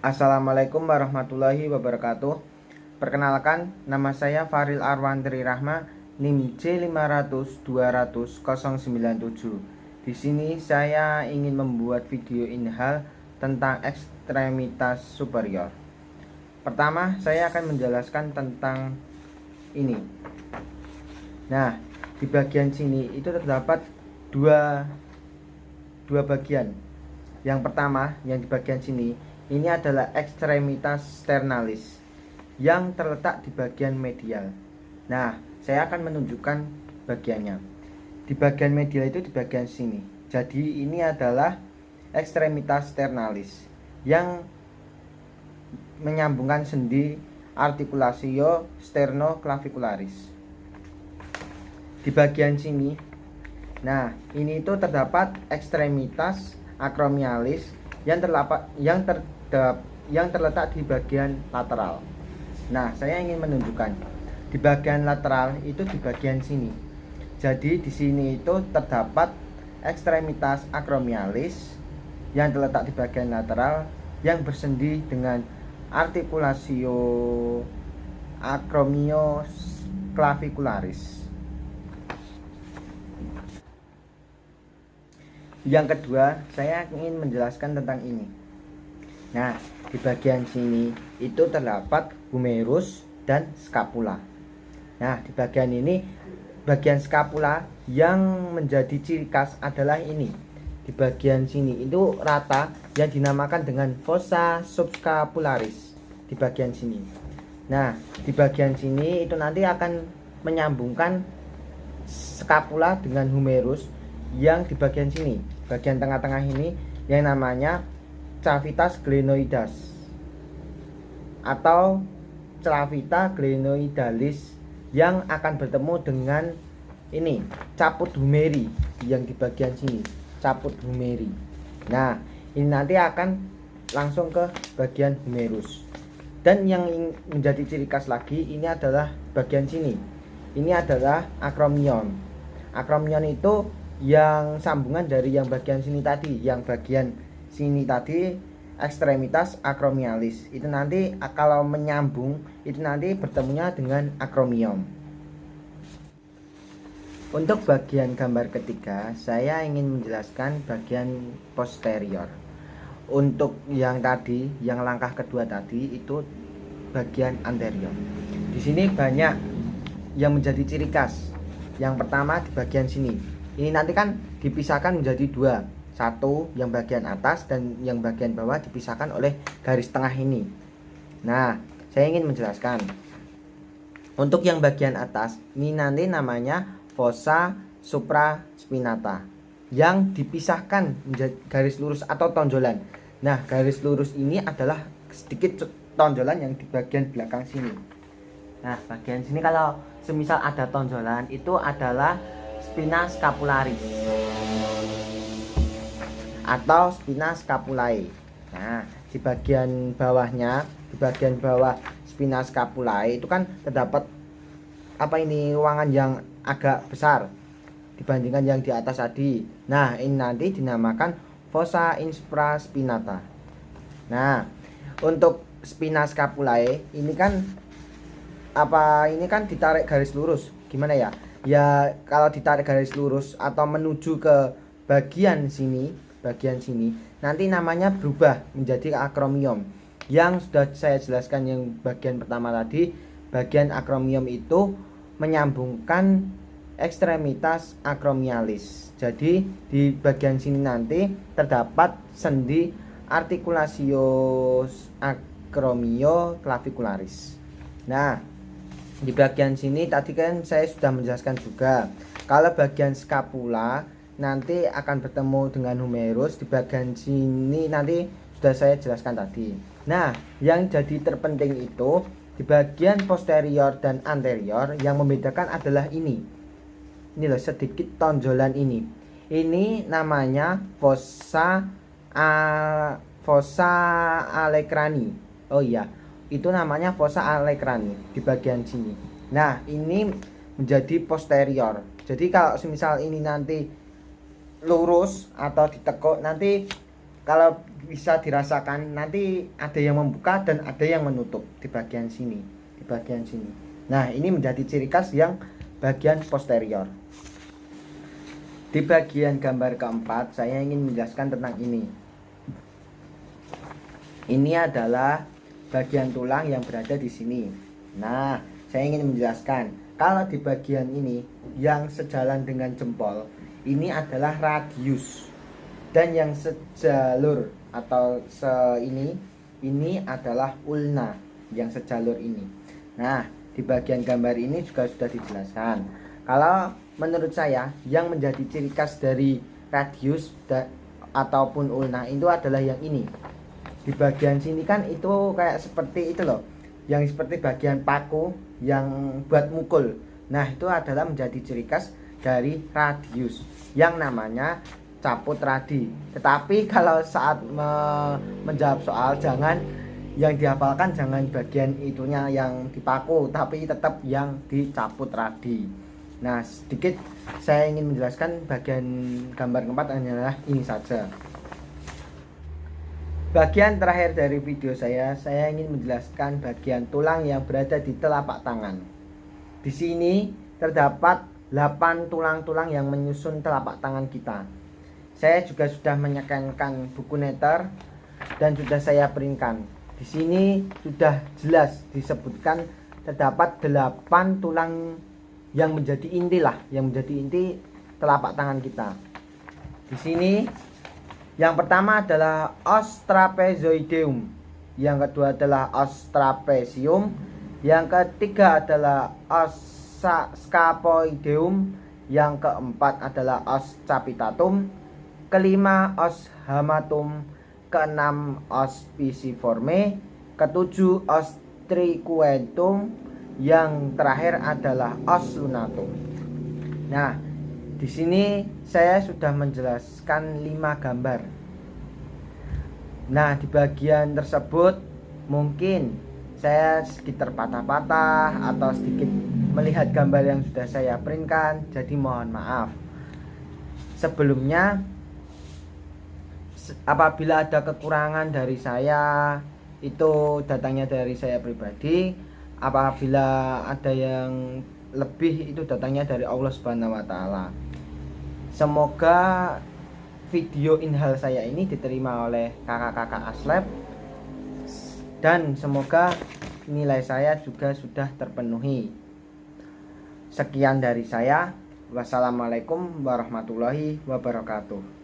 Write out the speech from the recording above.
Assalamualaikum warahmatullahi wabarakatuh. Perkenalkan, nama saya Faril Arwandri Rahma, NIM C500200097. Di sini saya ingin membuat video inhal tentang ekstremitas superior. Pertama, saya akan menjelaskan tentang ini. Nah, di bagian sini itu terdapat dua bagian. Yang pertama, yang di bagian sini ini adalah ekstremitas sternalis yang terletak di bagian medial. Nah, saya akan menunjukkan bagiannya. Di bagian medial itu di bagian sini. Jadi ini adalah ekstremitas sternalis yang menyambungkan sendi articulatio sternoclavicularis. Di bagian sini, nah ini itu terdapat ekstremitas acromialis yang terletak di bagian lateral. Nah, saya ingin menunjukkan di bagian lateral itu di bagian sini. Jadi di sini itu terdapat ekstremitas acromialis yang terletak di bagian lateral yang bersendi dengan articulatio acromioclavicularis. Yang kedua, saya ingin menjelaskan tentang ini. Nah, di bagian sini itu terdapat humerus dan scapula. Nah, di bagian ini, bagian scapula yang menjadi ciri khas adalah ini. Di bagian sini itu rata yang dinamakan dengan fossa subscapularis. Di bagian sini. Nah, di bagian sini itu nanti akan menyambungkan scapula dengan humerus yang di bagian sini. Bagian tengah-tengah ini yang namanya cavitas glenoides atau clavita glenoidalis yang akan bertemu dengan ini caput humeri yang di bagian sini, caput humeri. Nah, ini nanti akan langsung ke bagian humerus. Dan yang menjadi ciri khas lagi ini adalah bagian sini. Ini adalah acromion. Acromion itu yang sambungan dari yang bagian sini tadi, yang bagian sini tadi ekstremitas acromialis. Itu nanti kalau menyambung itu nanti bertemunya dengan acromion. Untuk bagian gambar ketiga, saya ingin menjelaskan bagian posterior. Untuk yang tadi, yang langkah kedua tadi itu bagian anterior. Di sini banyak yang menjadi ciri khas. Yang pertama di bagian sini. Ini nanti kan dipisahkan menjadi dua. Satu yang bagian atas dan yang bagian bawah dipisahkan oleh garis tengah ini. Nah, saya ingin menjelaskan. Untuk yang bagian atas, ini nanti namanya fossa supraspinata yang dipisahkan menjadi garis lurus atau tonjolan. Nah, garis lurus ini adalah sedikit tonjolan yang di bagian belakang sini. Nah, bagian sini kalau semisal ada tonjolan itu adalah spina scapularis atau spina scapulae. Nah, di bagian bawahnya, di bagian bawah spina scapulae itu kan terdapat ruangan yang agak besar dibandingkan yang di atas tadi. Nah, ini nanti dinamakan fossa infraspinata. Nah, untuk spina scapulae ini kan ini kan ditarik garis lurus. Gimana ya? Ya, kalau ditarik garis lurus atau menuju ke bagian sini nanti namanya berubah menjadi acromion. Yang sudah saya jelaskan yang bagian pertama tadi, bagian acromion itu menyambungkan ekstremitas acromialis. Jadi di bagian sini nanti terdapat sendi articulatio acromioclavicularis. Nah, di bagian sini tadi kan saya sudah menjelaskan juga kalau bagian scapula nanti akan bertemu dengan humerus. Di bagian sini nanti sudah saya jelaskan tadi. Nah, yang jadi terpenting itu di bagian posterior dan anterior yang membedakan adalah ini loh, sedikit tonjolan ini. Ini namanya fossa olecrani. Oh iya, itu namanya fossa olecrani di bagian sini. Nah, ini menjadi posterior. Jadi kalau semisal ini nanti lurus atau ditekuk, nanti kalau bisa dirasakan nanti ada yang membuka dan ada yang menutup di bagian sini, Nah, ini menjadi ciri khas yang bagian posterior. Di bagian gambar keempat saya ingin menjelaskan tentang ini. Ini adalah bagian tulang yang berada di sini. Nah, saya ingin menjelaskan kalau di bagian ini yang sejalan dengan jempol ini adalah radius, dan yang sejalur atau ini adalah ulna, yang sejalur ini. Nah, di bagian gambar ini juga sudah dijelaskan. Kalau menurut saya yang menjadi ciri khas dari radius ataupun ulna itu adalah yang ini. Di bagian sini kan itu kayak seperti itu loh, yang seperti bagian paku yang buat mukul. Nah, itu adalah menjadi ciri khas dari radius yang namanya caput radi. Tetapi kalau saat menjawab soal, jangan yang dihafalkan, jangan bagian itunya yang dipaku, tapi tetap yang dicaput radi. Nah, sedikit saya ingin menjelaskan bagian gambar keempat adalah ini saja. Bagian terakhir dari video saya ingin menjelaskan bagian tulang yang berada di telapak tangan. Di sini terdapat 8 tulang-tulang yang menyusun telapak tangan kita. Saya juga sudah menyekankan buku netter dan sudah saya printkan. Di sini sudah jelas disebutkan terdapat 8 tulang yang menjadi inti telapak tangan kita. Di sini yang pertama adalah os trapezoideum, yang kedua adalah os trapezium, yang ketiga adalah os scapoideum, yang keempat adalah os capitatum, kelima os hamatum, keenam os pisiforme, ketujuh os triquetum, yang terakhir adalah os lunatum. Nah, di sini saya sudah menjelaskan 5 gambar. Nah, di bagian tersebut mungkin saya sedikit terpatah-patah atau sedikit melihat gambar yang sudah saya printkan, jadi mohon maaf. Sebelumnya, apabila ada kekurangan dari saya, itu datangnya dari saya pribadi. Apabila ada yang lebih, itu datangnya dari Allah Subhanahu wa Ta'ala. Semoga video inhal saya ini diterima oleh kakak-kakak Aslab, dan semoga nilai saya juga sudah terpenuhi. Sekian dari saya. Wassalamualaikum warahmatullahi wabarakatuh.